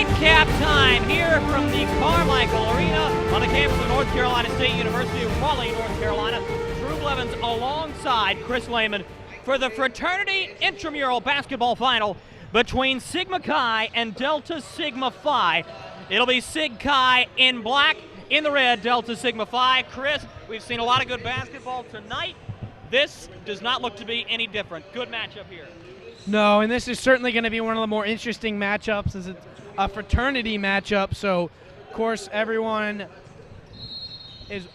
nightcap time here from the Carmichael Arena on the campus of North Carolina State University of Raleigh, North Carolina. Drew Blevins alongside Chris Lehman for the Fraternity Intramural basketball final between Sigma Chi and Delta Sigma Phi. It'll be Sig Chi in black, in the red, Delta Sigma Phi. Chris, we've seen a lot of good basketball tonight. This does not look to be any different. Good matchup here. No, and this is certainly going to be one of the more interesting matchups as it's a fraternity matchup. So, of course, everyone is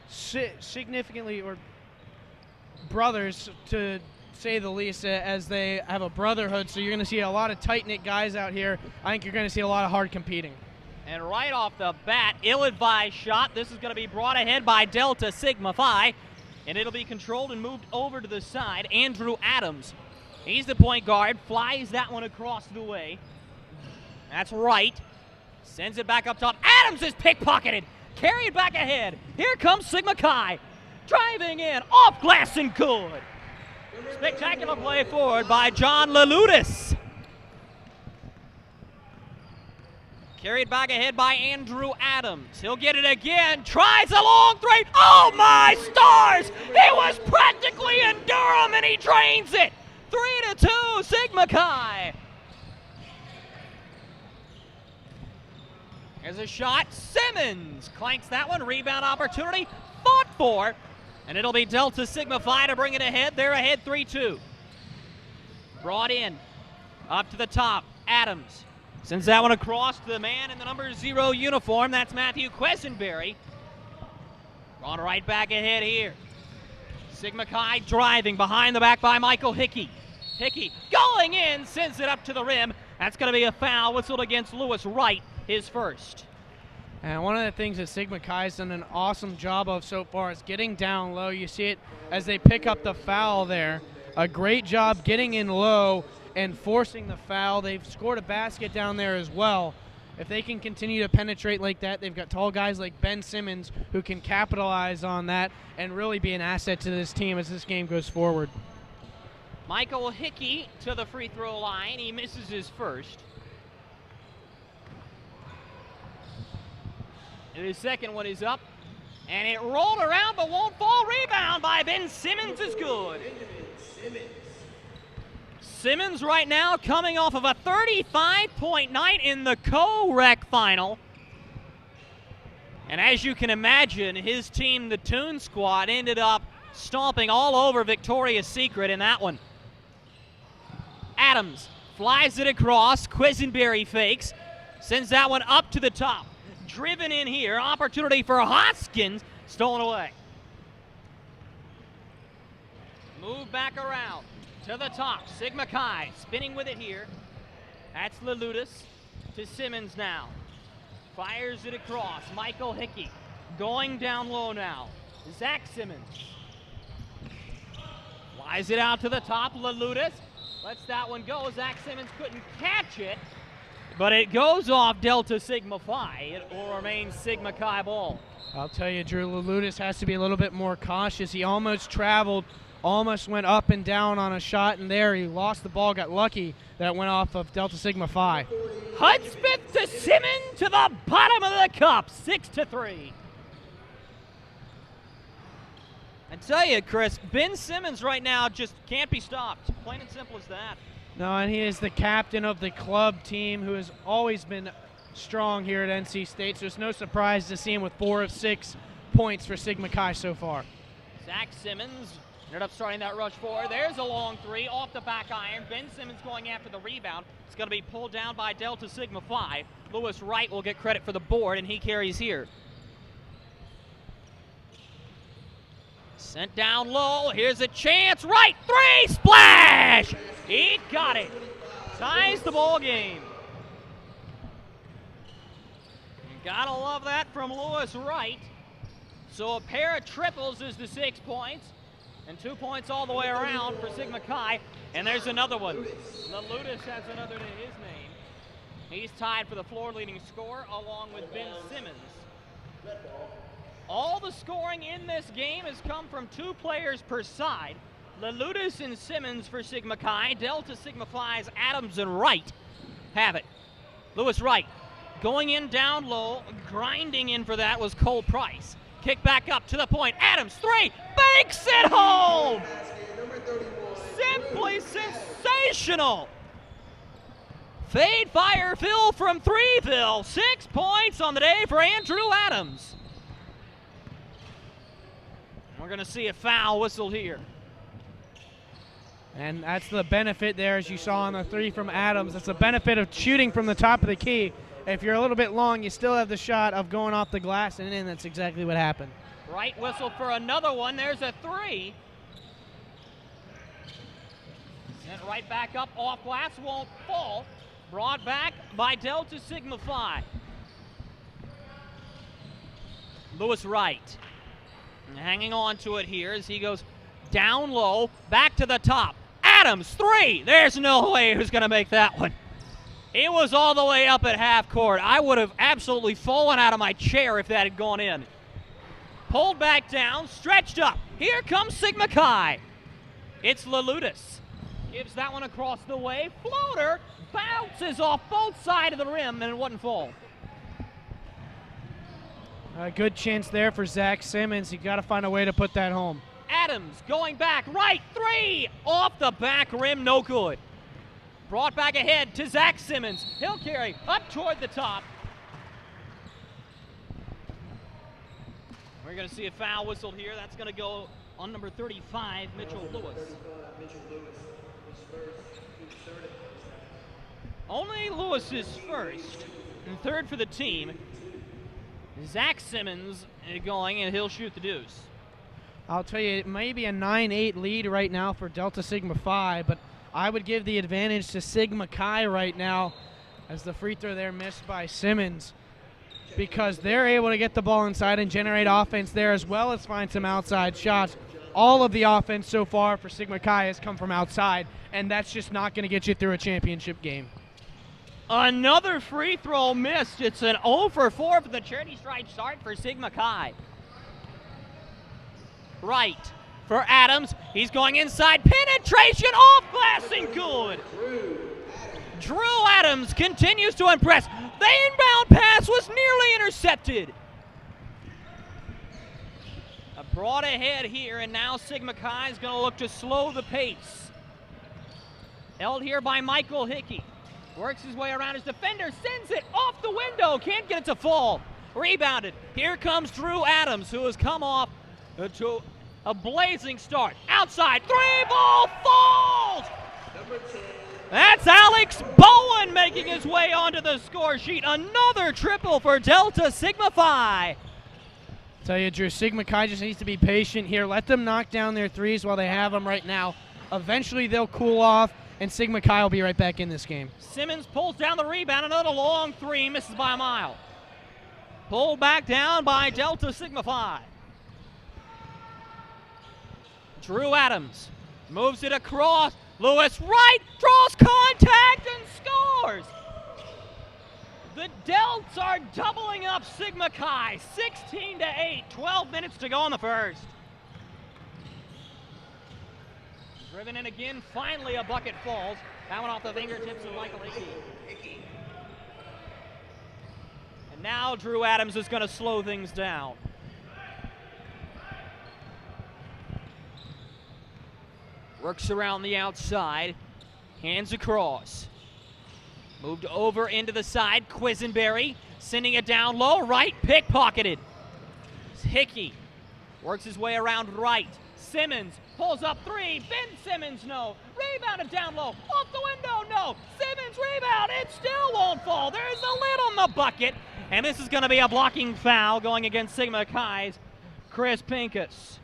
significantly, or brothers to say the least, as they have a brotherhood. So you're going to see a lot of tight-knit guys out here. I think you're going to see a lot of hard competing. And right off the bat, ill-advised shot. This is going to be brought ahead by Delta Sigma Phi, and it'll be controlled and moved over to the side. Andrew Adams, he's the point guard, flies that one across the way. That's right. Sends it back up top. Adams is pickpocketed. Carried back ahead. Here comes Sigma Chi. Driving in, off glass and good. Spectacular play forward by John Lelutis. Carried back ahead by Andrew Adams. He'll get it again. Tries a long three. Oh my stars! It was practically in Durham and he drains it. 3-2, Sigma Chi. There's a shot. Simmons clanks that one. Rebound opportunity. Fought for. And it'll be Delta Sigma Phi to bring it ahead. They're ahead 3-2. Brought in. Up to the top. Adams sends that one across to the man in the number 0 uniform. That's Matthew Quesenberry. Brought right back ahead here. Sigma Chi driving behind the back by Michael Hickey. Hickey going in, sends it up to the rim. That's going to be a foul whistled against Lewis Wright, his first. And one of the things that Sigma Chi has done an awesome job of so far is getting down low. You see it as they pick up the foul there. A great job getting in low and forcing the foul. They've scored a basket down there as well. If they can continue to penetrate like that, they've got tall guys like Ben Simmons who can capitalize on that and really be an asset to this team as this game goes forward. Michael Hickey to the free throw line. He misses his first. And his second one is up. And it rolled around but won't fall. Rebound by Ben Simmons is good. Simmons right now coming off of a 35-point night in the co-rec final. And as you can imagine, his team, the Toon Squad, ended up stomping all over Victoria's Secret in that one. Adams flies it across. Quesenberry fakes. Sends that one up to the top. Driven in here. Opportunity for Hoskins. Stolen away. Move back around. To the top, Sigma Chi spinning with it here. That's Lelutis to Simmons now. Fires it across. Michael Hickey going down low now. Zach Simmons. Flies it out to the top. Lelutis lets that one go. Zach Simmons couldn't catch it, but it goes off Delta Sigma Phi. It will remain Sigma Chi ball. I'll tell you, Drew, Lelutis has to be a little bit more cautious. He almost traveled. Almost went up and down on a shot, and there he lost the ball, got lucky that it went off of Delta Sigma Phi. Hudspeth to Simmons to the bottom of the cup, 6-3. I tell you, Chris, Ben Simmons right now just can't be stopped. Plain and simple as that. No, and he is the captain of the club team who has always been strong here at NC State, so it's no surprise to see him with 4 of 6 points for Sigma Chi so far. Zach Simmons ended up starting that rush forward. There's a long three off the back iron. Ben Simmons going after the rebound. It's going to be pulled down by Delta Sigma Phi. Lewis Wright will get credit for the board, and he carries here. Sent down low. Here's a chance. Right three. Splash! He got it. Ties the ball game. You gotta love that from Lewis Wright. So a pair of triples is the 6 points. And 2 points all the way around for Sigma Chi. And there's another one. Lelutis has another to his name. He's tied for the floor-leading score along with Ben Simmons. All the scoring in this game has come from 2 players per side. Lelutis and Simmons for Sigma Chi. Delta Sigma Phi's Adams and Wright have it. Lewis Wright going in down low, grinding in for that was Cole Price. Kick back up to the point. Adams, 3, banks it home! Simply sensational. Fade, fire, fill from 3, Phil. 6 points on the day for Andrew Adams. We're going to see a foul whistled here. And that's the benefit there, as you saw on the 3 from Adams. That's the benefit of shooting from the top of the key. If you're a little bit long, you still have the shot of going off the glass and in. That's exactly what happened. Right whistle for another one. There's a 3. Sent right back up off glass, won't fall. Brought back by Delta Sigma Phi. Lewis Wright hanging on to it here as he goes down low, back to the top. Adams, 3. There's no way who's going to make that one. It was all the way up at half court. I would have absolutely fallen out of my chair if that had gone in. Pulled back down, stretched up. Here comes Sigma Chi. It's Lelutis. Gives that one across the way. Floater bounces off both sides of the rim, and it wouldn't fall. A good chance there for Zach Simmons. You got to find a way to put that home. Adams going back, right, 3. Off the back rim, no good. Brought back ahead to Zach Simmons. He'll carry up toward the top. We're going to see a foul whistled here. That's going to go on number 35, Mitchell Lewis. Only Lewis is first and third for the team. Zach Simmons going, and he'll shoot the deuce. I'll tell you, it may be a 9-8 lead right now for Delta Sigma Phi, but I would give the advantage to Sigma Chi right now as the free throw there missed by Simmons, because they're able to get the ball inside and generate offense there as well as find some outside shots. All of the offense so far for Sigma Chi has come from outside, and that's just not going to get you through a championship game. Another free throw missed. It's an 0 for 4 for the charity stripe start for Sigma Chi. Right for Adams. He's going inside. Penetration off glass and good. Drew Adams continues to impress. The inbound pass was nearly intercepted. Brought ahead here, and now Sigma Chi is going to look to slow the pace. Held here by Michael Hickey. Works his way around his defender, sends it off the window, can't get it to fall. Rebounded. Here comes Drew Adams, who has come off to a blazing start. Outside, 3 ball falls! That's Alex Bowen making his way onto the score sheet. Another triple for Delta Sigma Phi. Tell you, Drew, Sigma Chi just needs to be patient here. Let them knock down their threes while they have them right now. Eventually they'll cool off, and Sigma Chi will be right back in this game. Simmons pulls down the rebound. Another long 3, misses by a mile. Pulled back down by Delta Sigma Phi. Drew Adams moves it across. Lewis Wright draws contact and scores. The Delts are doubling up Sigma Chi, 16-8, 12 minutes to go in the first. Driven in again, finally a bucket falls. That one off the fingertips of Michael Hickey. And now Drew Adams is going to slow things down. Works around the outside, hands across. Moved over into the side, Quisenberry sending it down low, right, pickpocketed. Hickey works his way around right. Simmons pulls up 3, Ben Simmons, no. Rebounded down low, off the window, no. Simmons rebound, it still won't fall. There's a lid on the bucket, and this is going to be a blocking foul going against Sigma Chi's Chris Pincus.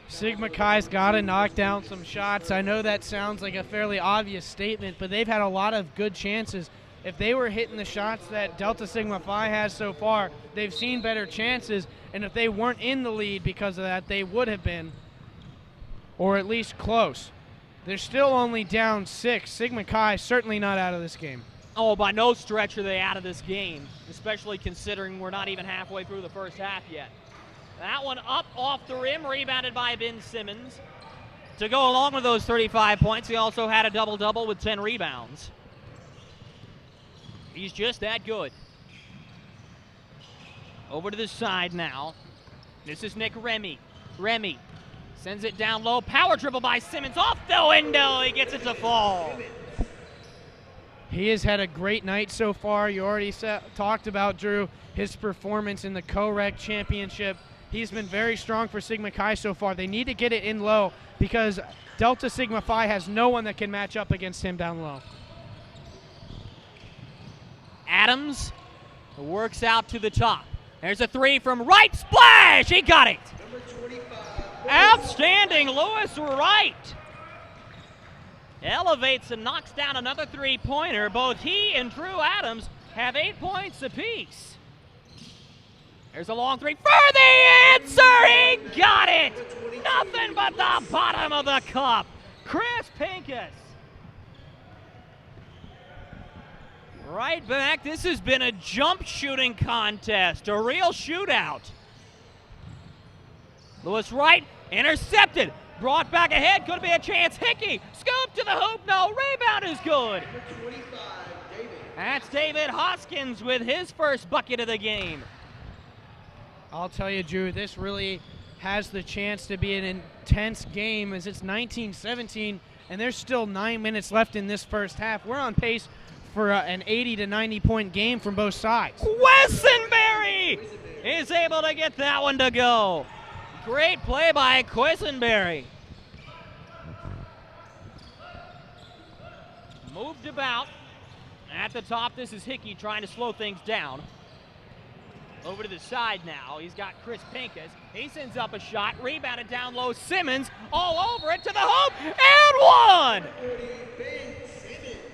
Sigma Chi's got to knock down some shots. I know that sounds like a fairly obvious statement, but they've had a lot of good chances. If they were hitting the shots that Delta Sigma Phi has so far, they've seen better chances, and if they weren't in the lead because of that, they would have been, or at least close. They're still only down 6. Sigma Chi certainly not out of this game. Oh, by no stretch are they out of this game, especially considering we're not even halfway through the first half yet. That one up off the rim, rebounded by Ben Simmons. To go along with those 35 points, he also had a double-double with 10 rebounds. He's just that good. Over to the side now. This is Nick Remy. Remy sends it down low. Power dribble by Simmons off the window. He gets it to fall. He has had a great night so far. You already talked about, Drew, his performance in the co-rec championship. He's been very strong for Sigma Chi so far. They need to get it in low because Delta Sigma Phi has no one that can match up against him down low. Adams works out to the top. There's a three from right. Splash! He got it. Outstanding, Lewis Wright. Elevates and knocks down another three-pointer. Both he and Drew Adams have 8 points apiece. There's a long three for the answer. He got it. Nothing but the bottom of the cup. Chris Pincus. Right back. This has been a jump shooting contest, a real shootout. Lewis Wright intercepted. Brought back ahead, could be a chance. Hickey, scoop to the hoop, no, rebound is good. That's David Hoskins with his first bucket of the game. I'll tell you, Drew, this really has the chance to be an intense game as it's 19-17, and there's still 9 minutes left in this first half. We're on pace for an 80 to 90 point game from both sides. Quesenberry is able to get that one to go. Great play by Quisenberry. Moved about. At the top, this is Hickey trying to slow things down. Over to the side now. He's got Chris Pincus. He sends up a shot. Rebounded down low. Simmons all over it to the hoop. And one!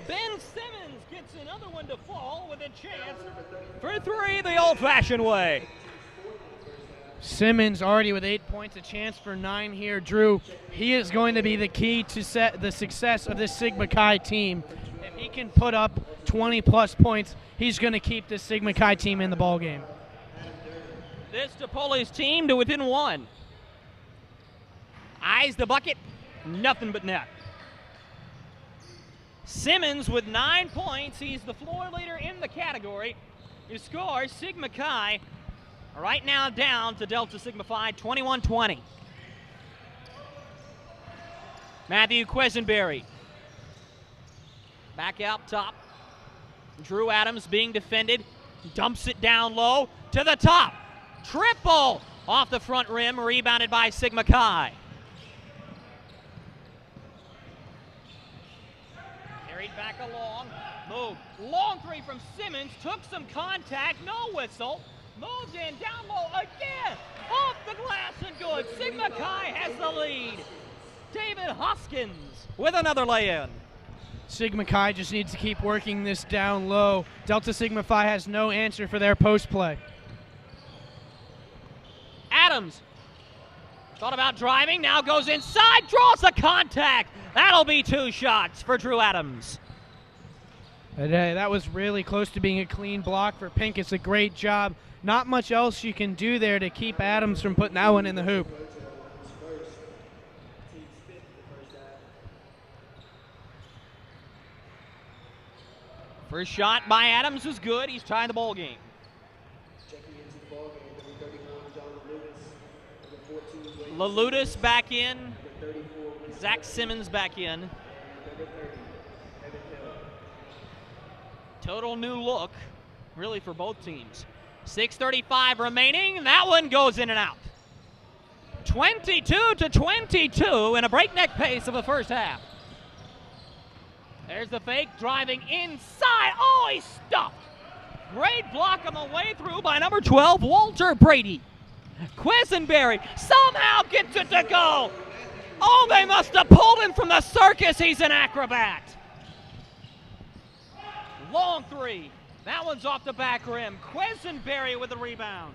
Ben Simmons gets another one to fall with a chance for three the old-fashioned way. Simmons already with 8 points, a chance for 9 here. Drew, he is going to be the key to the success of this Sigma Chi team. If he can put up 20-plus points, he's going to keep this Sigma Chi team in the ballgame. This DePoli's team to within one. Eyes the bucket, nothing but net. Simmons with 9 points. He's the floor leader in the category. He scores Sigma Chi right now down to Delta Sigma Phi, 21-20. Matthew Quesenberry. Back out top. Drew Adams being defended. Dumps it down low to the top. Triple off the front rim, rebounded by Sigma Chi. Carried back along. Move. Long three from Simmons. Took some contact. No whistle. Moved in, down low again, off the glass and good. Sigma Chi has the lead. David Hoskins with another lay-in. Sigma Chi just needs to keep working this down low. Delta Sigma Phi has no answer for their post play. Adams thought about driving, now goes inside, draws the contact. That'll be 2 shots for Drew Adams. That was really close to being a clean block for Pincus. A great job. Not much else you can do there to keep Adams from putting that one in the hoop. First shot by Adams is good. He's tying the ball game. Lalutis back in. Zach Simmons back in. Total new look, really, for both teams. 6:35 remaining. That one goes in and out. 22-22 in a breakneck pace of the first half. There's the fake, driving inside. Oh, he's stuffed. Great block on the way through by number 12, Walter Brady. Quisenberry somehow gets it to go. Oh, they must have pulled him from the circus. He's an acrobat. Long three. That one's off the back rim. Quisenberry with the rebound.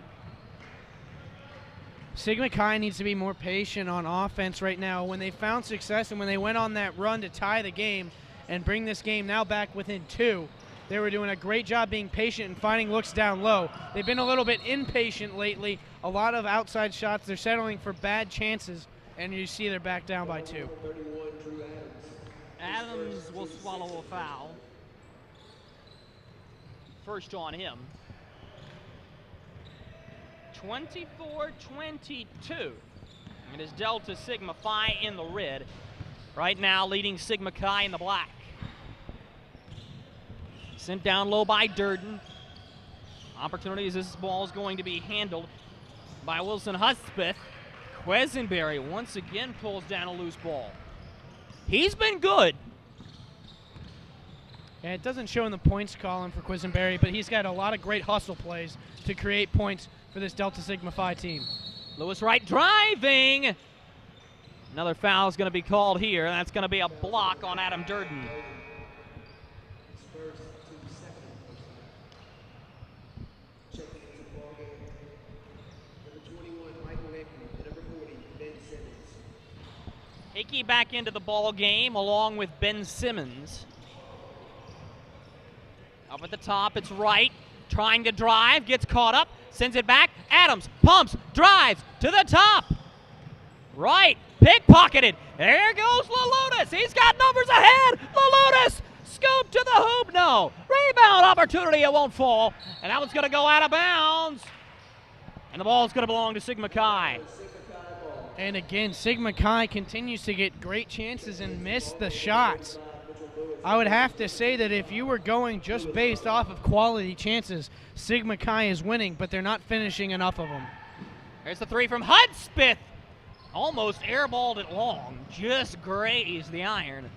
Sigma Chi needs to be more patient on offense right now. When they found success and when they went on that run to tie the game and bring this game now back within 2, they were doing a great job being patient and finding looks down low. They've been a little bit impatient lately. A lot of outside shots. They're settling for bad chances, and you see they're back down by 2. Adams will swallow a foul. first on him. 24-22. It is Delta Sigma Phi in the red. Right now leading Sigma Chi in the black. Sent down low by Durden. Opportunity as this ball is going to be handled by Wilson Hudspeth. Quisenberry once again pulls down a loose ball. He's been good. And it doesn't show in the points column for Quisenberry, but he's got a lot of great hustle plays to create points for this Delta Sigma Phi team. Lewis Wright driving. Another foul is going to be called here. That's going to be a block on Adam Durden. Hickey back into the ball game along with Ben Simmons. Up at the top, it's Wright trying to drive, gets caught up, sends it back. Adams pumps, drives to the top. Wright pickpocketed. There goes Lelutis. He's got numbers ahead. Lelutis scoop to the hoop. No. Rebound opportunity. It won't fall. And that one's going to go out of bounds. And the ball's going to belong to Sigma Chi. And again, Sigma Chi continues to get great chances and miss the shots. I would have to say that if you were going just based off of quality chances, Sigma Chi is winning, but they're not finishing enough of them. There's the three from Hudspeth. Almost airballed it long. Just grazed the iron.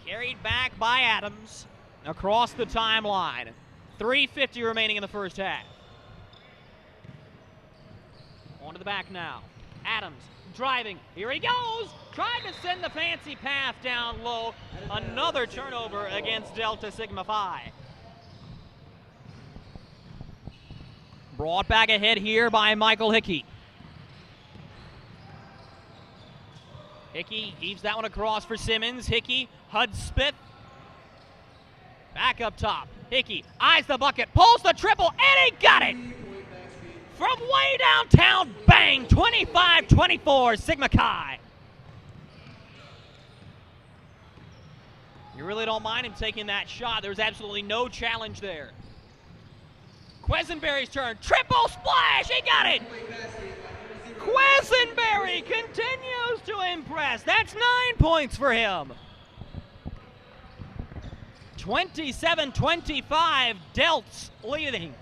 Carried back by Adams across the timeline. 3:50 remaining in the first half. On to the back now. Adams driving. Here he goes. Trying to send the fancy pass down low. Another turnover against Delta Sigma Phi. Brought back ahead here by Michael Hickey. Hickey heaves that one across for Simmons. Hickey, Hudspeth. Back up top. Hickey eyes the bucket, pulls the triple, and he got it! From way downtown, bang, 25-24, Sigma Chi. You really don't mind him taking that shot. There's absolutely no challenge there. Quisenberry's turn, triple splash, he got it! Quisenberry continues to impress. That's 9 points for him. 27-25, Delts leading.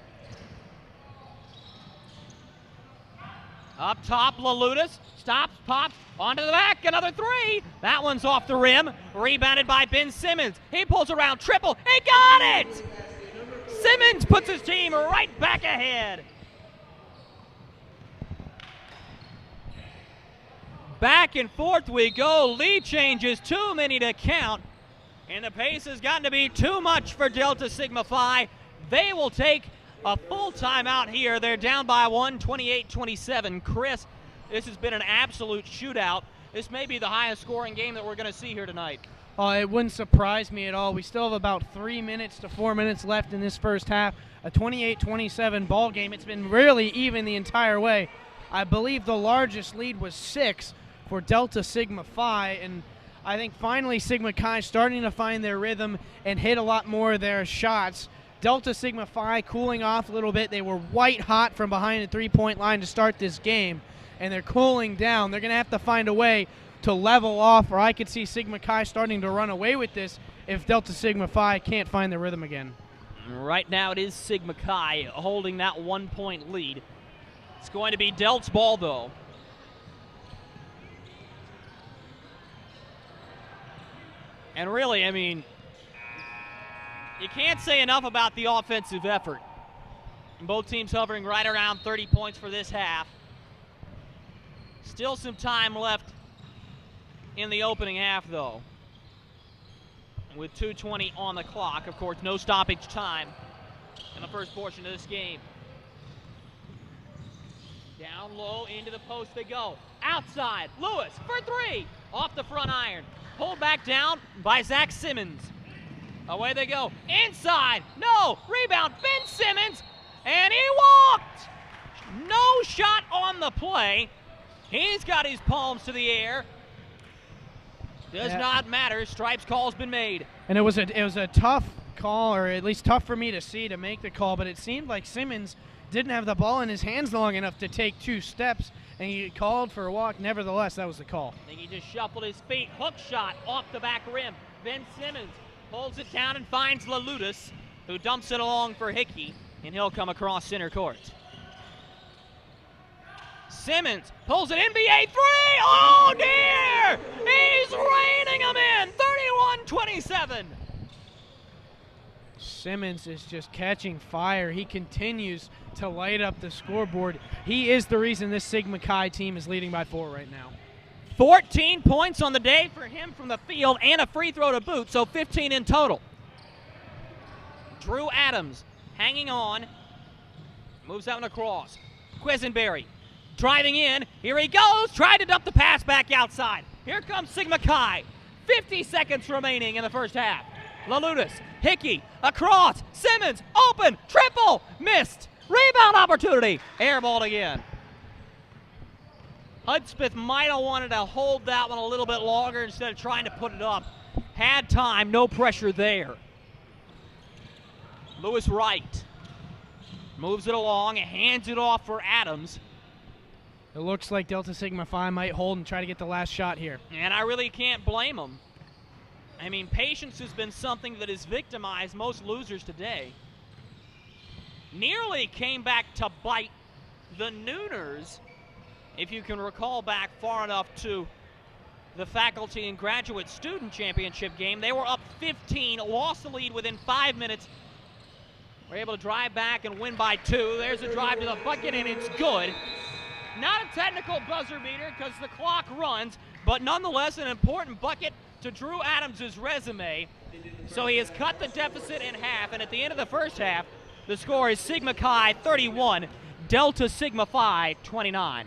Up top, Lelutis stops, pops, onto the back, another three. That one's off the rim, rebounded by Ben Simmons. He pulls around, triple, he got it! Simmons puts his team right back ahead. Back and forth we go, lead changes, too many to count. And the pace has gotten to be too much for Delta Sigma Phi. They will take a full timeout here. They're down by one, 28-27. Chris, this has been an absolute shootout. This may be the highest scoring game that we're going to see here tonight. It wouldn't surprise me at all. We still have about 3 minutes to 4 minutes left in this first half. A 28-27 ball game. It's been really even the entire way. I believe the largest lead was 6 for Delta Sigma Phi, and I think finally Sigma Chi starting to find their rhythm and hit a lot more of their shots. Delta Sigma Phi cooling off a little bit. They were white hot from behind the three-point line to start this game, and they're cooling down. They're going to have to find a way to level off, or I could see Sigma Chi starting to run away with this if Delta Sigma Phi can't find their rhythm again. Right now it is Sigma Chi holding that 1 point lead. It's going to be Delt's ball, though. And really, I mean, you can't say enough about the offensive effort. Both teams hovering right around 30 points for this half. Still some time left in the opening half, though. With 2:20 on the clock. Of course, no stoppage time in the first portion of this game. Down low, into the post they go. Outside, Lewis for three. Off the front iron. Pulled back down by Zach Simmons. Away they go. Inside. No. Rebound. Ben Simmons. And he walked. No shot on the play. He's got his palms to the air. Does not matter. Stripes call's been made. And it was a tough call, or at least tough for me to see to make the call, but it seemed like Simmons didn't have the ball in his hands long enough to take 2 steps, and he called for a walk. Nevertheless, that was the call. I think he just shuffled his feet. Hook shot off the back rim. Ben Simmons pulls it down and finds Lalutis, who dumps it along for Hickey, and he'll come across center court. Simmons pulls an NBA three. Oh, dear! He's raining them in. 31-27. Simmons is just catching fire. He continues to light up the scoreboard. He is the reason this Sigma Chi team is leading by 4 right now. 14 points on the day for him from the field and a free throw to boot, so 15 in total. Drew Adams hanging on. Moves that one across. Quisenberry driving in. Here he goes. Tried to dump the pass back outside. Here comes Sigma Chi. 50 seconds remaining in the first half. Lalutis, Hickey, across. Simmons, open, triple, missed. Rebound opportunity. Airballed again. Hudspeth might have wanted to hold that one a little bit longer instead of trying to put it up. Had time, no pressure there. Lewis Wright moves it along and hands it off for Adams. It looks like Delta Sigma Phi might hold and try to get the last shot here. And I really can't blame them. I mean, patience has been something that has victimized most losers today. Nearly came back to bite the Nooners, if you can recall back far enough to the faculty and graduate student championship game. They were up 15, lost the lead within 5 minutes. Were able to drive back and win by 2. There's a drive to the bucket, and it's good. Not a technical buzzer beater because the clock runs, but nonetheless an important bucket to Drew Adams' resume. So he has cut the deficit in half, and at the end of the first half, the score is Sigma Chi 31, Delta Sigma Phi 29.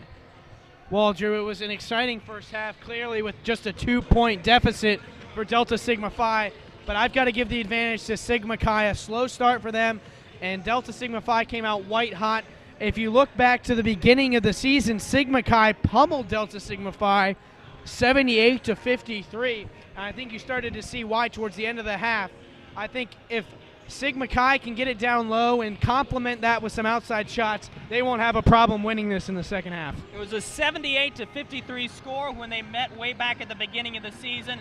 Well, Drew, it was an exciting first half, clearly with just a 2-point deficit for Delta Sigma Phi, but I've got to give the advantage to Sigma Chi. A slow start for them, and Delta Sigma Phi came out white hot. If you look back to the beginning of the season, Sigma Chi pummeled Delta Sigma Phi 78-53. And I think you started to see why towards the end of the half. I think if Sigma Chi can get it down low and complement that with some outside shots, they won't have a problem winning this in the second half. It was a 78-53 score when they met way back at the beginning of the season.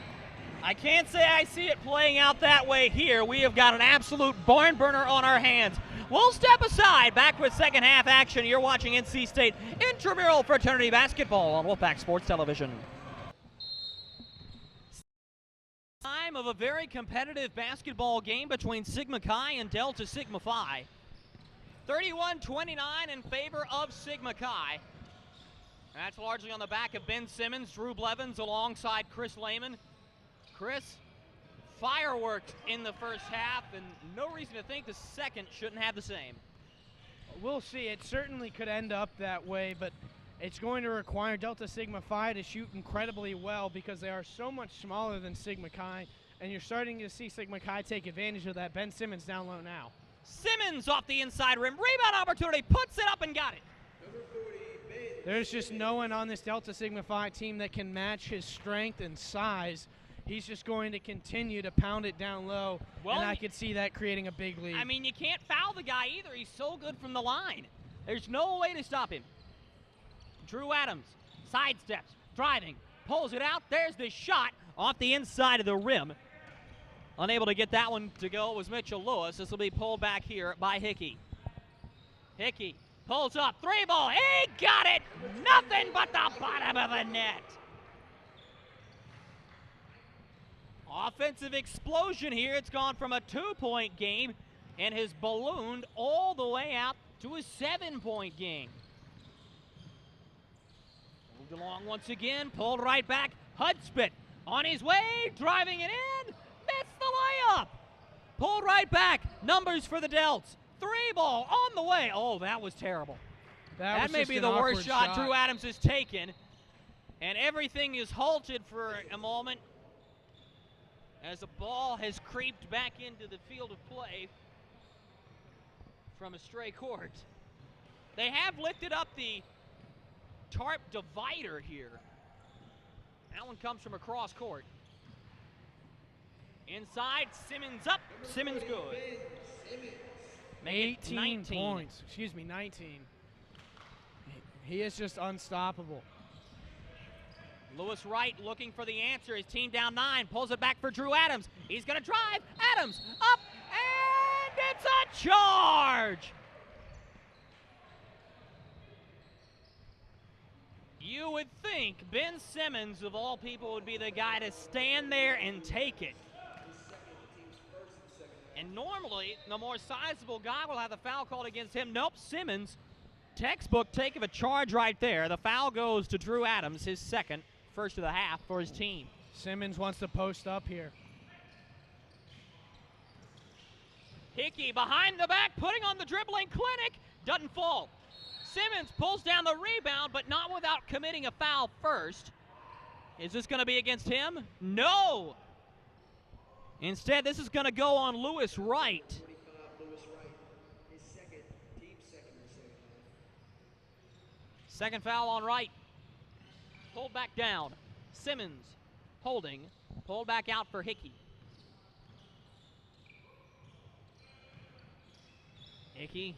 I can't say I see it playing out that way here. We have got an absolute barn burner on our hands. We'll step aside. Back with second half action. You're watching NC State Intramural Fraternity Basketball on Wolfpack Sports Television. Time of a very competitive basketball game between Sigma Chi and Delta Sigma Phi. 31-29 in favor of Sigma Chi. That's largely on the back of Ben Simmons, Drew Blevins alongside Chris Lehman. Chris, fireworks in the first half, and no reason to think the second shouldn't have the same. We'll see. It certainly could end up that way, but it's going to require Delta Sigma Phi to shoot incredibly well because they are so much smaller than Sigma Chi, and you're starting to see Sigma Chi take advantage of that. Ben Simmons down low now. Simmons off the inside rim. Rebound opportunity. Puts it up and got it. There's just no one on this Delta Sigma Phi team that can match his strength and size. He's just going to continue to pound it down low, and I could see that creating a big lead. I mean, you can't foul the guy either. He's so good from the line. There's no way to stop him. Drew Adams sidesteps, driving, pulls it out. There's the shot off the inside of the rim. Unable to get that one to go was Mitchell Lewis. This will be pulled back here by Hickey. Hickey pulls up, 3-ball. He got it. Nothing but the bottom of the net. Offensive explosion here. It's gone from a 2-point game and has ballooned all the way out to a 7-point game. Moved along once again, pulled right back. Hudspeth on his way, driving it in. Missed the layup. Pulled right back. Numbers for the Delts. 3-ball on the way. Oh, that was terrible. That may be the worst shot Drew Adams has taken. And everything is halted for a moment as the ball has creeped back into the field of play from a stray court. They have lifted up the tarp divider here. That one comes from across court. Inside, Simmons up, Simmons good. 18 points, 19. He is just unstoppable. Lewis Wright looking for the answer. His team down 9, pulls it back for Drew Adams. He's going to drive. Adams up, and it's a charge. You would think Ben Simmons, of all people, would be the guy to stand there and take it. And normally, the more sizable guy will have the foul called against him. Nope, Simmons, textbook take of a charge right there. The foul goes to Drew Adams, his second, first of the half for his team. Simmons wants to post up here. Hickey behind the back, putting on the dribbling clinic, doesn't fall. Simmons pulls down the rebound, but not without committing a foul first. Is this going to be against him? No! Instead, this is going to go on Lewis Wright. Second foul on Wright. Pulled back down. Simmons holding. Pulled back out for Hickey. Hickey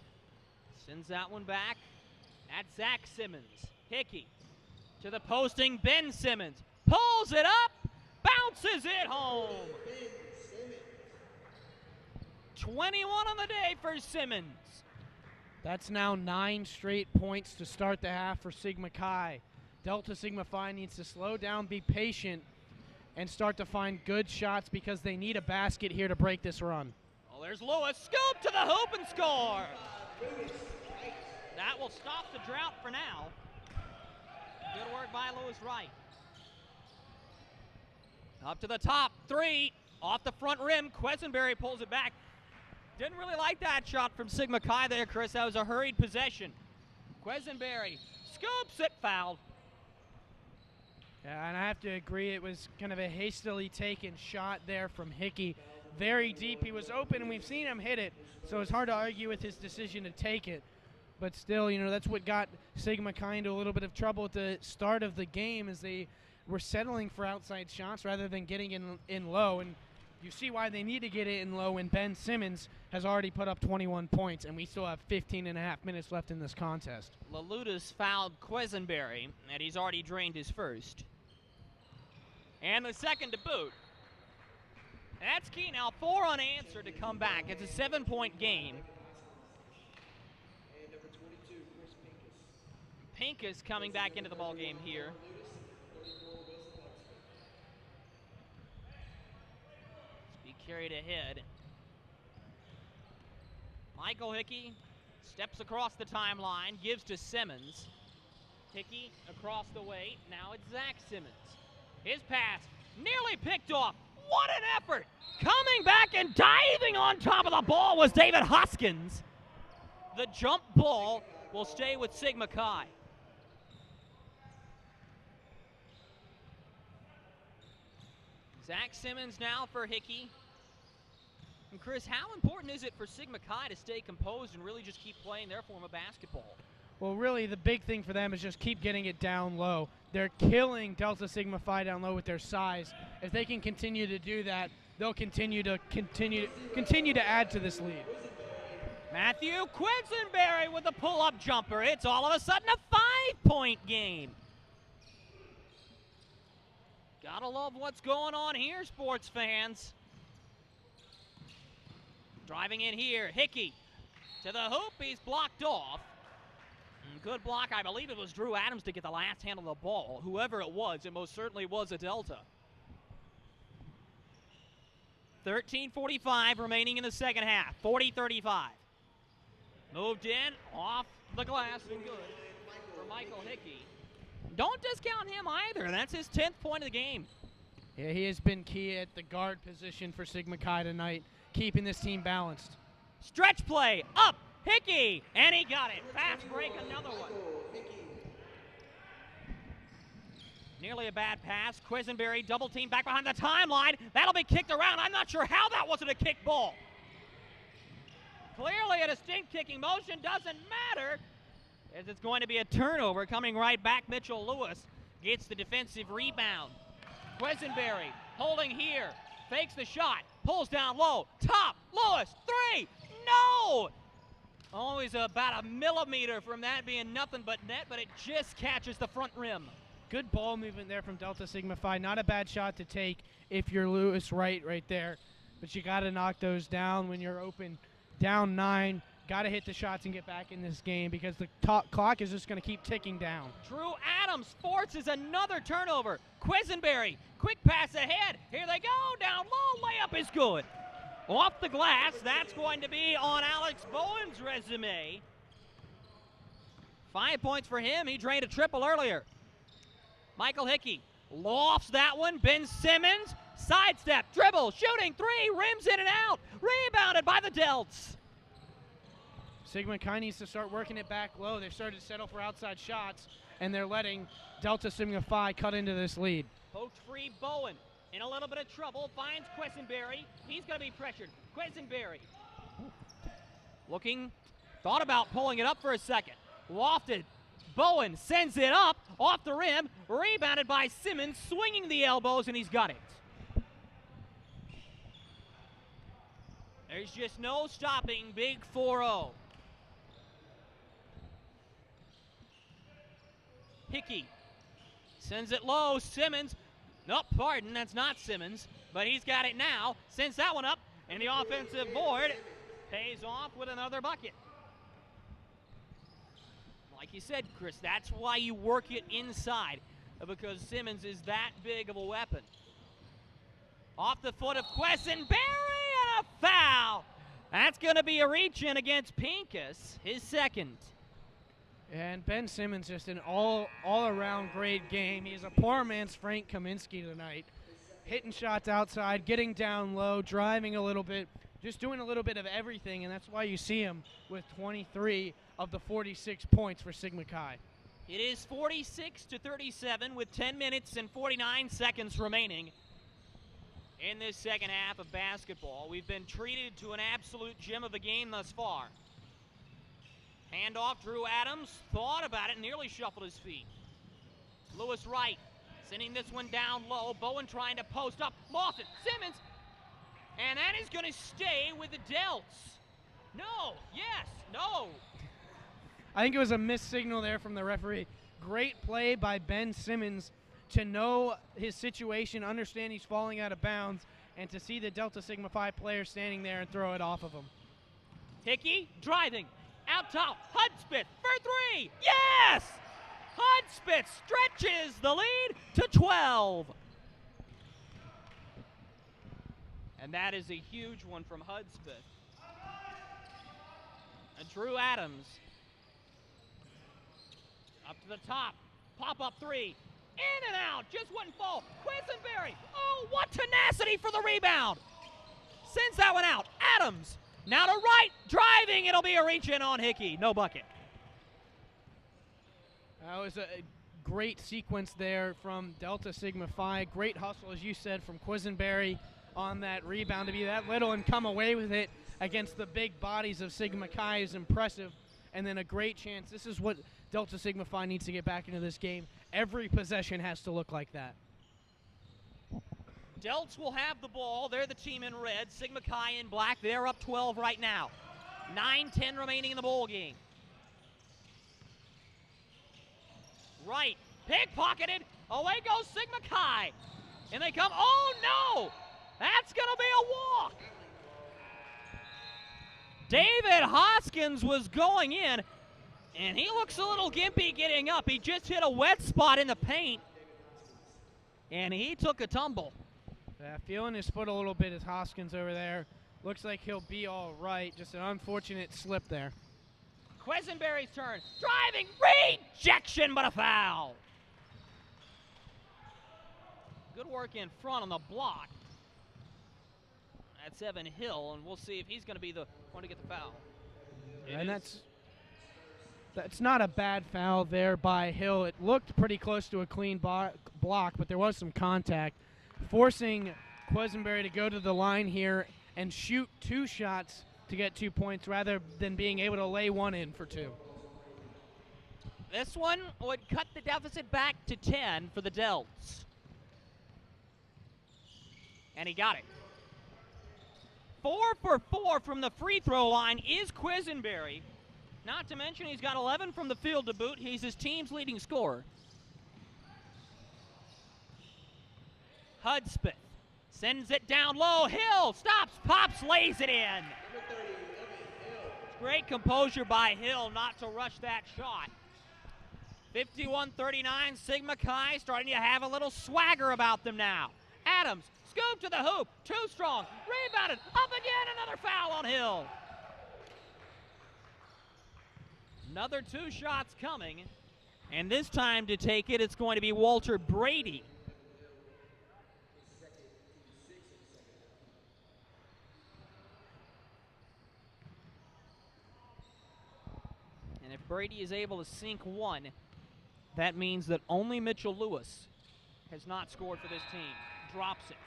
sends that one back. That's Zach Simmons. Hickey to the posting. Ben Simmons pulls it up. Bounces it home. 21 on the day for Simmons. That's now 9 straight points to start the half for Sigma Chi. Delta Sigma Phi needs to slow down, be patient, and start to find good shots because they need a basket here to break this run. Oh, there's Lewis. Scoop to the hoop and score. That will stop the drought for now. Good work by Lewis Wright. Up to the top, 3, off the front rim. Quesenberry pulls it back. Didn't really like that shot from Sigma Chi there, Chris. That was a hurried possession. Quesenberry scoops it, fouled. Yeah, and I have to agree, it was kind of a hastily taken shot there from Hickey. Very deep, he was open, and we've seen him hit it, so it's hard to argue with his decision to take it. But still, you know, that's what got Sigma Chi into a little bit of trouble at the start of the game, as they were settling for outside shots rather than getting in low. And you see why they need to get it in low when Ben Simmons has already put up 21 points, and we still have 15 and a half minutes left in this contest. Laludas fouled Quesenberry, and he's already drained his first. And the second to boot. That's key now, 4 unanswered to come back. It's a 7-point game. Pincus coming back into the ball game here. Let's be carried ahead. Michael Hickey steps across the timeline, gives to Simmons. Hickey across the way. Now it's Zach Simmons. His pass nearly picked off. What an effort! Coming back and diving on top of the ball was David Hoskins. The jump ball will stay with Sigma Chi. Zach Simmons now for Hickey. And Chris, how important is it for Sigma Chi to stay composed and really just keep playing their form of basketball? Well, really, the big thing for them is just keep getting it down low. They're killing Delta Sigma Phi down low with their size. If they can continue to do that, they'll continue to add to this lead. Matthew Quesenberry with a pull-up jumper. It's all of a sudden a 5-point game. Gotta love what's going on here, sports fans. Driving in here, Hickey to the hoop. He's blocked off. Good block. I believe it was Drew Adams to get the last hand of the ball. Whoever it most certainly was a Delta. 13:45 remaining in the second half. 40-35. Moved in, off the glass, and good for Michael Hickey. Don't discount him either. That's his 10th point of the game. Yeah, he has been key at the guard position for Sigma Chi tonight, keeping this team balanced. Stretch play, up, Hickey, and he got it. Fast break, another one. Nearly a bad pass. Quesenberry double team back behind the timeline. That'll be kicked around. I'm not sure how that wasn't a kick ball. Clearly a distinct kicking motion. Doesn't matter, as it's going to be a turnover coming right back. Mitchell Lewis gets the defensive rebound. Quesenberry holding here. fakes the shot, pulls down low, top, Lewis, three, no! Always about a millimeter from that being nothing but net, but it just catches the front rim. Good ball movement there from Delta Sigma Phi. Not a bad shot to take if you're Lewis right there. But you got to knock those down when you're open. Down 9. Got to hit the shots and get back in this game because the clock is just going to keep ticking down. Drew Adams forces another turnover. Quisenberry, quick pass ahead. Here they go, down low, layup is good. Off the glass, that's going to be on Alex Bowen's resume. 5 points for him, he drained a triple earlier. Michael Hickey lofts that one. Ben Simmons, sidestep, dribble, shooting three, rims in and out. Rebounded by the Delts. Sigma Chi needs to start working it back low. They've started to settle for outside shots, and they're letting Delta Sigma Phi cut into this lead. Poked free Bowen. In a little bit of trouble, finds Quisenberry. He's going to be pressured. Quisenberry looking, thought about pulling it up for a second. Lofted. Bowen sends it up, off the rim, rebounded by Simmons, swinging the elbows, and he's got it. There's just no stopping Big 4-0. Hickey sends it low, Simmons. Nope, pardon, that's not Simmons, but he's got it now. Sends that one up, and the offensive board pays off with another bucket. Like you said, Chris, that's why you work it inside, because Simmons is that big of a weapon. Off the foot of Quisenberry, and a foul. That's going to be a reach-in against Pincus, his second. And Ben Simmons just an all-around great game. He's a poor man's Frank Kaminsky tonight. Hitting shots outside, getting down low, driving a little bit, just doing a little bit of everything, and that's why you see him with 23 of the 46 points for Sigma Chi. It is 46-37 with 10 minutes and 49 seconds remaining in this second half of basketball. We've been treated to an absolute gem of a game thus far. Handoff, Drew Adams, thought about it, nearly shuffled his feet. Lewis Wright, sending this one down low. Bowen trying to post up. Lawson, Simmons, and that is going to stay with the Delts. No, yes, no. I think it was a missed signal there from the referee. Great play by Ben Simmons to know his situation, understand he's falling out of bounds, and to see the Delta Sigma Phi player standing there and throw it off of him. Hickey driving. Out top, Hudspeth for three. Yes! Hudspeth stretches the lead to 12. And that is a huge one from Hudspeth. And Drew Adams up to the top. Pop-up three. In and out. Just wouldn't fall. Quisenberry. Oh, what tenacity for the rebound. Sends that one out. Adams. Now to right, driving, it'll be a reach-in on Hickey. No bucket. That was a great sequence there from Delta Sigma Phi. Great hustle, as you said, from Quisenberry on that rebound. To be that little and come away with it against the big bodies of Sigma Chi is impressive. And then a great chance. This is what Delta Sigma Phi needs to get back into this game. Every possession has to look like that. Delts will have the ball. They're the team in red. Sigma Chi in black. They're up 12 right now. 9-10 remaining in the bowl game. Right. Pickpocketed. Away goes Sigma Chi. And they come. Oh, no. That's going to be a walk. David Hoskins was going in, and he looks a little gimpy getting up. He just hit a wet spot in the paint, and he took a tumble. Yeah, feeling his foot a little bit is Hoskins over there. Looks like he'll be all right. Just an unfortunate slip there. Quisenberry's turn. Driving. Rejection, but a foul. Good work in front on the block. That's Evan Hill, and we'll see if he's going to be the one to get the foul. And that's not a bad foul there by Hill. It looked pretty close to a clean block, but there was some contact, forcing Quisenberry to go to the line here and shoot 2 shots to get 2 points rather than being able to lay one in for 2. This one would cut the deficit back to 10 for the Delts. And he got it. 4 for 4 from the free throw line is Quisenberry. Not to mention he's got 11 from the field to boot. He's his team's leading scorer. Hudspeth sends it down low. Hill stops, pops, lays it in. Great composure by Hill not to rush that shot. 51-39, Sigma Chi starting to have a little swagger about them now. Adams, scoop to the hoop, too strong, rebounded, up again, another foul on Hill. Another 2 shots coming, and this time to take it, it's going to be Walter Brady. And if Brady is able to sink one, that means that only Mitchell Lewis has not scored for this team. Drops it.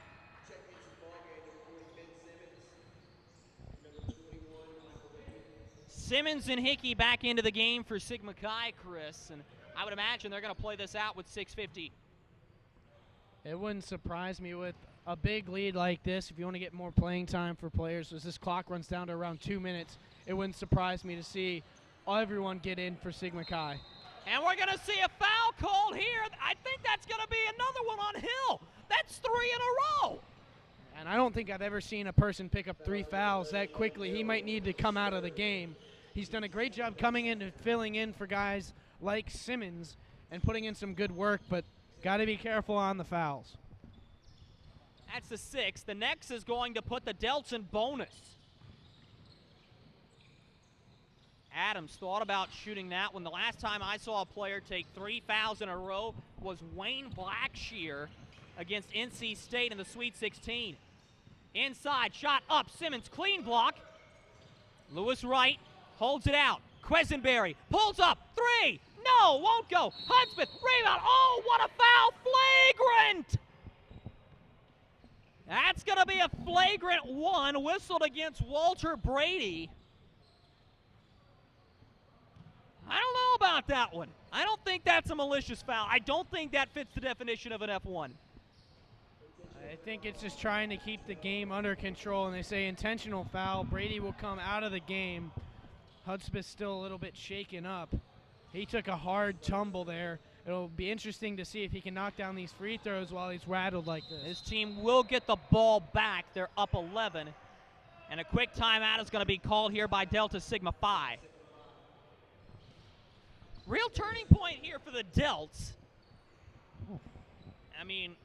Simmons and Hickey back into the game for Sigma Chi, Chris, and I would imagine they're going to play this out with 6:50. It wouldn't surprise me with a big lead like this. If you want to get more playing time for players, as this clock runs down to around 2 minutes, it wouldn't surprise me to see everyone get in for Sigma Chi. And we're going to see a foul called here. I think that's going to be another one on Hill. That's 3 in a row. And I don't think I've ever seen a person pick up 3 fouls that quickly. He might need to come out of the game. He's done a great job coming in and filling in for guys like Simmons and putting in some good work, but got to be careful on the fouls. That's the 6. The next is going to put the Delts in bonus. Adams thought about shooting that one. The last time I saw a player take 3 fouls in a row was Wayne Blackshear against NC State in the Sweet 16. Inside, shot up, Simmons, clean block. Lewis Wright holds it out. Quisenberry pulls up, 3, no, won't go. Hudspeth, rebound, oh, what a foul, flagrant! That's gonna be a flagrant 1, whistled against Walter Brady. I don't know about that one. I don't think that's a malicious foul. I don't think that fits the definition of an F1. I think it's just trying to keep the game under control, and they say intentional foul. Brady will come out of the game. Hudspeth's still a little bit shaken up. He took a hard tumble there. It'll be interesting to see if he can knock down these free throws while he's rattled like this. His team will get the ball back. They're up 11. And a quick timeout is going to be called here by Delta Sigma Phi. Real turning point here for the Delts. I mean,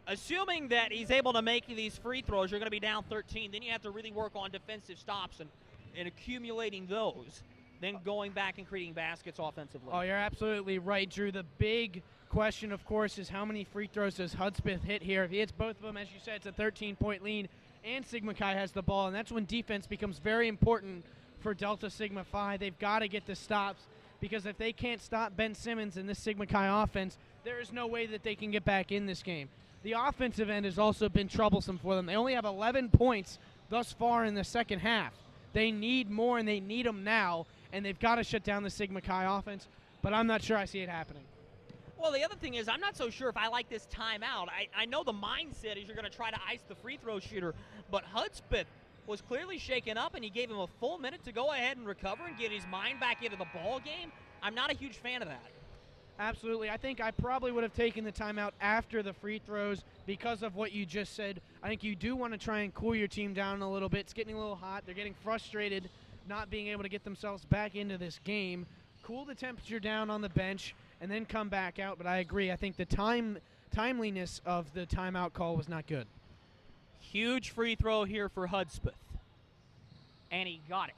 assuming that he's able to make these free throws, you're going to be down 13. Then you have to really work on defensive stops and accumulating those. Then going back and creating baskets offensively. Oh, you're absolutely right, Drew. The big question, of course, is how many free throws does Hudspeth hit here? If he hits both of them, as you said, it's a 13-point lead, and Sigma Chi has the ball, and that's when defense becomes very important for Delta Sigma Phi. They've got to get the stops, because if they can't stop Ben Simmons in this Sigma Chi offense, there is no way that they can get back in this game. The offensive end has also been troublesome for them. They only have 11 points thus far in the second half. They need more, and they need them now, and they've got to shut down the Sigma Chi offense, but I'm not sure I see it happening. Well, the other thing is I'm not so sure if I like this timeout. I know the mindset is you're going to try to ice the free throw shooter, but Hudspeth was clearly shaken up, and he gave him a full minute to go ahead and recover and get his mind back into the ball game. I'm not a huge fan of that. Absolutely. I think I probably would have taken the timeout after the free throws because of what you just said. I think you do want to try and cool your team down a little bit. It's getting a little hot. They're getting frustrated not being able to get themselves back into this game. Cool the temperature down on the bench and then come back out. But I agree. I think the timeliness of the timeout call was not good. Huge free throw here for Hudspeth. And he got it.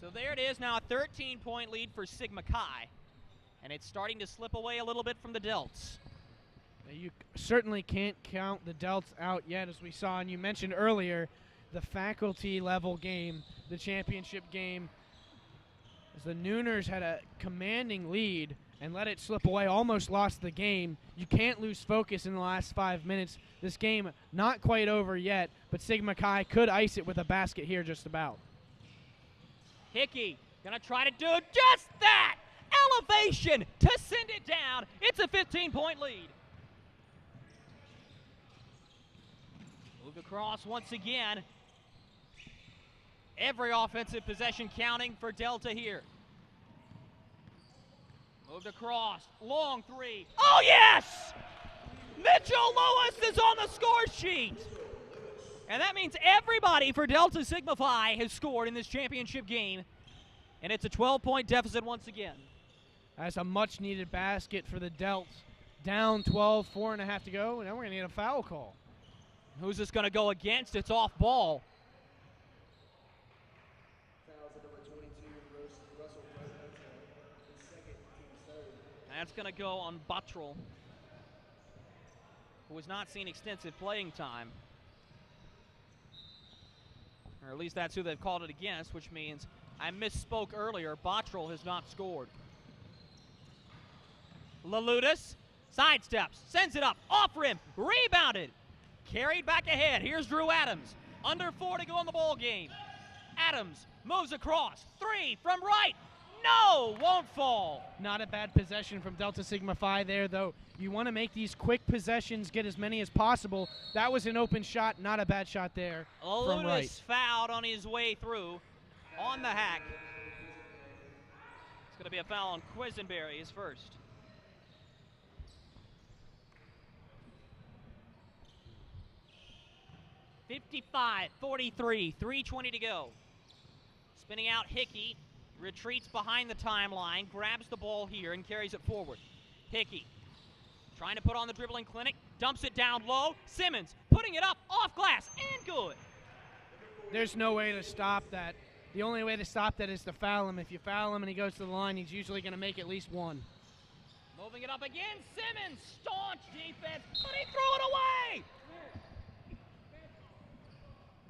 So there it is, now a 13-point lead for Sigma Chi. And it's starting to slip away a little bit from the Delts. You certainly can't count the Delts out yet, as we saw. And you mentioned earlier the faculty-level game, the championship game. As the Nooners had a commanding lead and let it slip away, almost lost the game. You can't lose focus in the last 5 minutes. This game not quite over yet, but Sigma Chi could ice it with a basket here just about. Hickey gonna try to do just that. Elevation to send it down. It's a 15-point lead. Moved across once again. Every offensive possession counting for Delta here. Moved across, long three. Oh yes! Mitchell Lewis is on the score sheet. And that means everybody for Delta Sigma Phi has scored in this championship game. And it's a 12-point deficit once again. That's a much-needed basket for the Delts. Down 12, 4.5 to go, and now we're going to need a foul call. Who's this going to go against? It's off ball. That's going to go on Buttrell, who has not seen extensive playing time. Or at least that's who they've called it against, which means I misspoke earlier. Bottrell has not scored. Lalutis sidesteps, sends it up, off rim, rebounded, carried back ahead. Here's Drew Adams. Under 4 to go in the ball game. Adams moves across, 3 from right. No, won't fall. Not a bad possession from Delta Sigma Phi there, though. You want to make these quick possessions, get as many as possible. That was an open shot, not a bad shot there from right. Fouled on his way through on the hack. It's going to be a foul on Quisenberry, his first. (55-43), 3:20 to go. Spinning out Hickey. Retreats behind the timeline, grabs the ball here and carries it forward. Hickey trying to put on the dribbling clinic, dumps it down low. Simmons putting it up, off glass, and good. There's no way to stop that. The only way to stop that is to foul him. If you foul him and he goes to the line, he's usually going to make at least one. Moving it up again, Simmons, staunch defense, but he threw it away!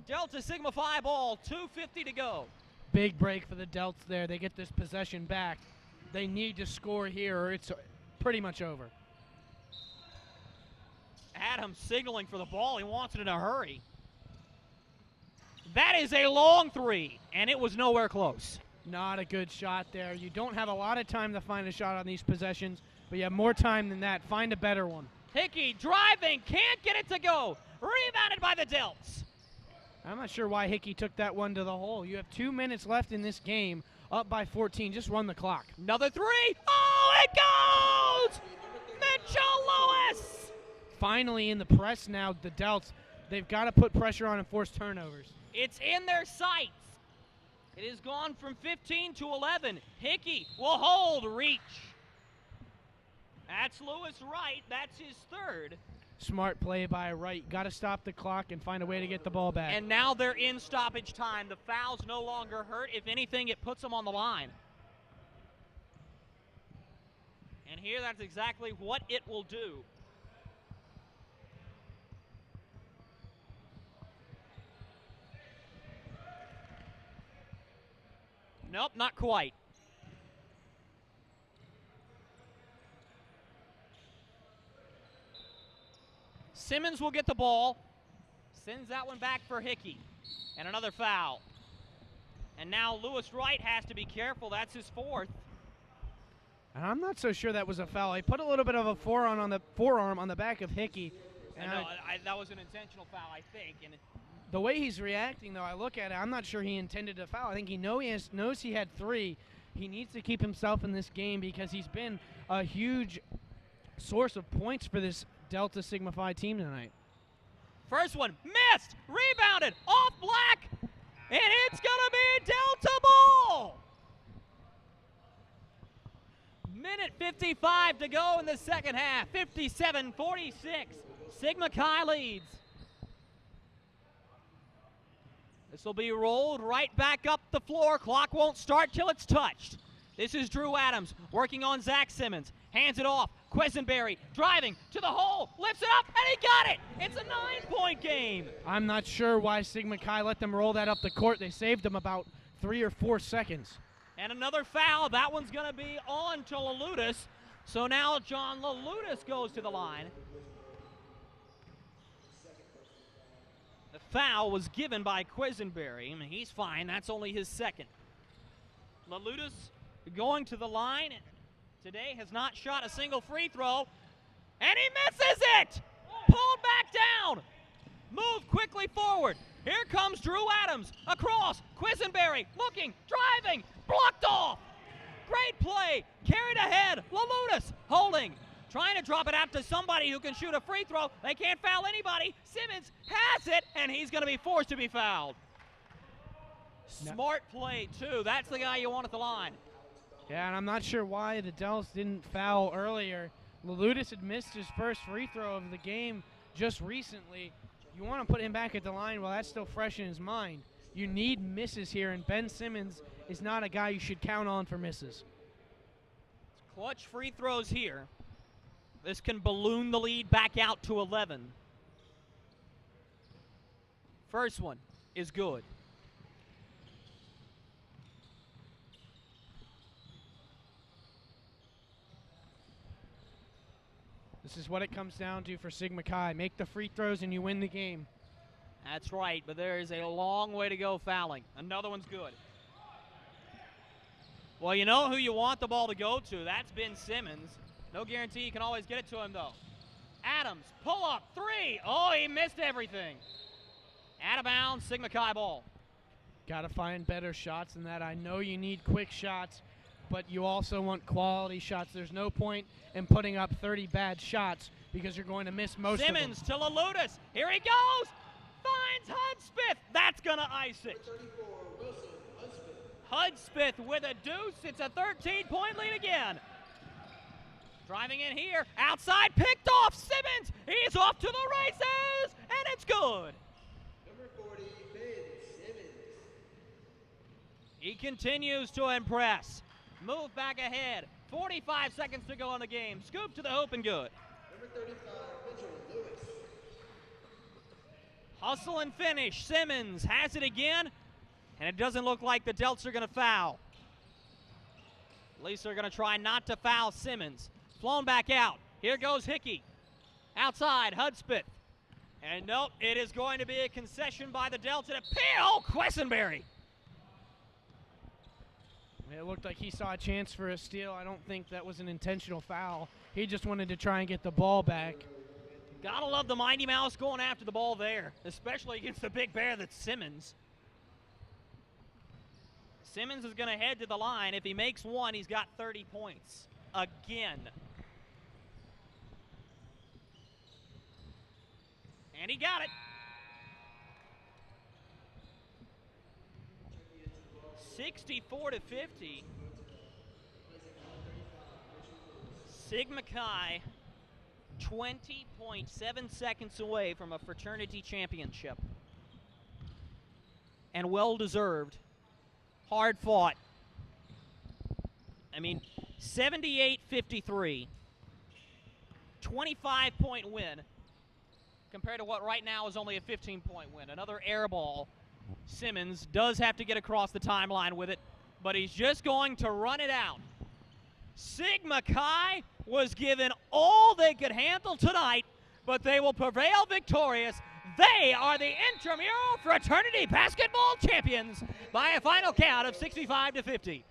Delta Sigma Phi ball, 2:50 to go. Big break for the Delts there. They get this possession back. They need to score here or it's pretty much over. Adams signaling for the ball. He wants it in a hurry. That is a long three, and it was nowhere close. Not a good shot there. You don't have a lot of time to find a shot on these possessions, but you have more time than that. Find a better one. Hickey driving, can't get it to go. Rebounded by the Delts. I'm not sure why Hickey took that one to the hole. You have 2 minutes left in this game, up by 14. Just run the clock. Another three. Oh, it goes! Mitchell Lewis! Finally in the press now, the Delts. They've got to put pressure on and force turnovers. It's in their sights. It has gone from 15 to 11. Hickey will hold, reach. That's Lewis Wright. That's his third. Smart play by Wright. Got to stop the clock and find a way to get the ball back. And now they're in stoppage time. The foul's no longer hurt. If anything, it puts them on the line. And here, that's exactly what it will do. Nope, not quite. Simmons will get the ball, sends that one back for Hickey, and another foul. And now Lewis Wright has to be careful. That's his fourth. And I'm not so sure that was a foul. He put a little bit of a forearm on the back of Hickey. And that was an intentional foul, I think. And the way he's reacting, though, I look at it, I'm not sure he intended to foul. I think he knows he had 3. He needs to keep himself in this game because he's been a huge source of points for this Delta Sigma Phi team tonight. First one, missed, rebounded, off Black, and it's going to be Delta ball. Minute 55 to go in the second half, 57-46. Sigma Chi leads. This will be rolled right back up the floor. Clock won't start till it's touched. This is Drew Adams working on Zach Simmons. Hands it off. Quisenberry driving to the hole, lifts it up, and he got it. It's a 9-point game. I'm not sure why Sigma Chi let them roll that up the court. They saved them about 3 or 4 seconds. And another foul. That one's going to be on to Lalutis. So now John Lalutis goes to the line. The foul was given by Quisenberry. He's fine. That's only his second. Lalutis going to the line. Today has not shot a single free throw, and he misses it! Pulled back down! Move quickly forward. Here comes Drew Adams. Across. Quisenberry looking, driving, blocked off. Great play. Carried ahead. Lalutis holding. Trying to drop it out to somebody who can shoot a free throw. They can't foul anybody. Simmons has it, and he's going to be forced to be fouled. Smart play, too. That's the guy you want at the line. Yeah, and I'm not sure why the Dells didn't foul earlier. Lalutis had missed his first free throw of the game just recently. You want to put him back at the line while that's still fresh in his mind. You need misses here, and Ben Simmons is not a guy you should count on for misses. Clutch free throws here. This can balloon the lead back out to 11. First one is good. This is what it comes down to for Sigma Chi. Make the free throws and you win the game. That's right, but there is a long way to go fouling. Another one's good. Well, you know who you want the ball to go to. That's Ben Simmons. No guarantee you can always get it to him, though. Adams, pull up, three. Oh, he missed everything. Out of bounds, Sigma Chi ball. Got to find better shots than that. I know you need quick shots, but you also want quality shots. There's no point in putting up 30 bad shots because you're going to miss most Simmons of them. to Lalutis. Here he goes. Finds Hudspeth. That's going to ice it. Hudspeth with a deuce. It's a 13-point lead again. Driving in here. Outside, picked off. Simmons. He's off to the races, and it's good. Number 40, Ben Simmons. He continues to impress. Move back ahead. 45 seconds to go in the game. Scoop to the hoop and good. Number 35, Mitchell Lewis. Hustle and finish. Simmons has it again, and it doesn't look like the Delts are going to foul. At least they're going to try not to foul Simmons. Flown back out. Here goes Hickey. Outside, Hudspeth. And nope, it is going to be a concession by the Delts. And a oh, Quessenberry. It looked like he saw a chance for a steal. I don't think that was an intentional foul. He just wanted to try and get the ball back. Gotta love the Mighty Mouse going after the ball there, especially against the big bear that's Simmons. Simmons is going to head to the line. If he makes one, he's got 30 points. Again. And he got it. 64-50. Sigma Chi 20.7 seconds away from a fraternity championship. And well-deserved. Hard fought. I mean, 78-53. 25-point win compared to what right now is only a 15-point win. Another air ball. Simmons does have to get across the timeline with it, but he's just going to run it out. Sigma Chi was given all they could handle tonight, but they will prevail victorious. They are the Intramural Fraternity Basketball Champions by a final count of 65-50.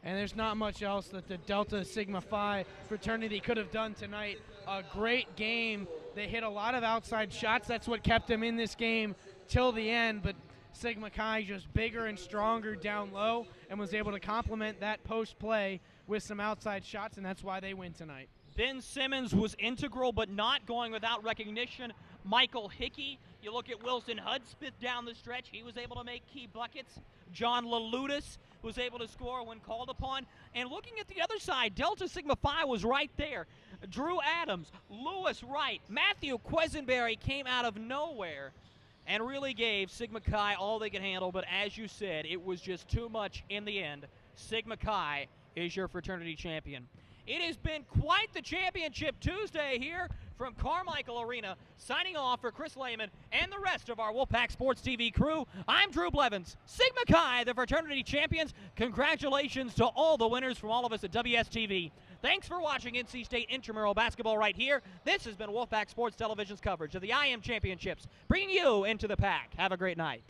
And there's not much else that the Delta Sigma Phi fraternity could have done tonight. A great game. They hit a lot of outside shots. That's what kept them in this game till the end, but Sigma Chi just bigger and stronger down low and was able to complement that post play with some outside shots, and that's why they win tonight. Ben Simmons was integral, but not going without recognition. Michael Hickey, you look at Wilson Hudspeth down the stretch, he was able to make key buckets. John Lalutis was able to score when called upon. And looking at the other side, Delta Sigma Phi was right there. Drew Adams, Lewis Wright, Matthew Quisenberry came out of nowhere and really gave Sigma Chi all they could handle, but as you said, it was just too much in the end. Sigma Chi is your fraternity champion. It has been quite the championship Tuesday here from Carmichael Arena. Signing off for Chris Lehman and the rest of our Wolfpack Sports TV crew, I'm Drew Blevins. Sigma Chi, the fraternity champions. Congratulations to all the winners from all of us at WSTV. Thanks for watching NC State Intramural basketball right here. This has been Wolfpack Sports Television's coverage of the IM Championships, bringing you into the pack. Have a great night.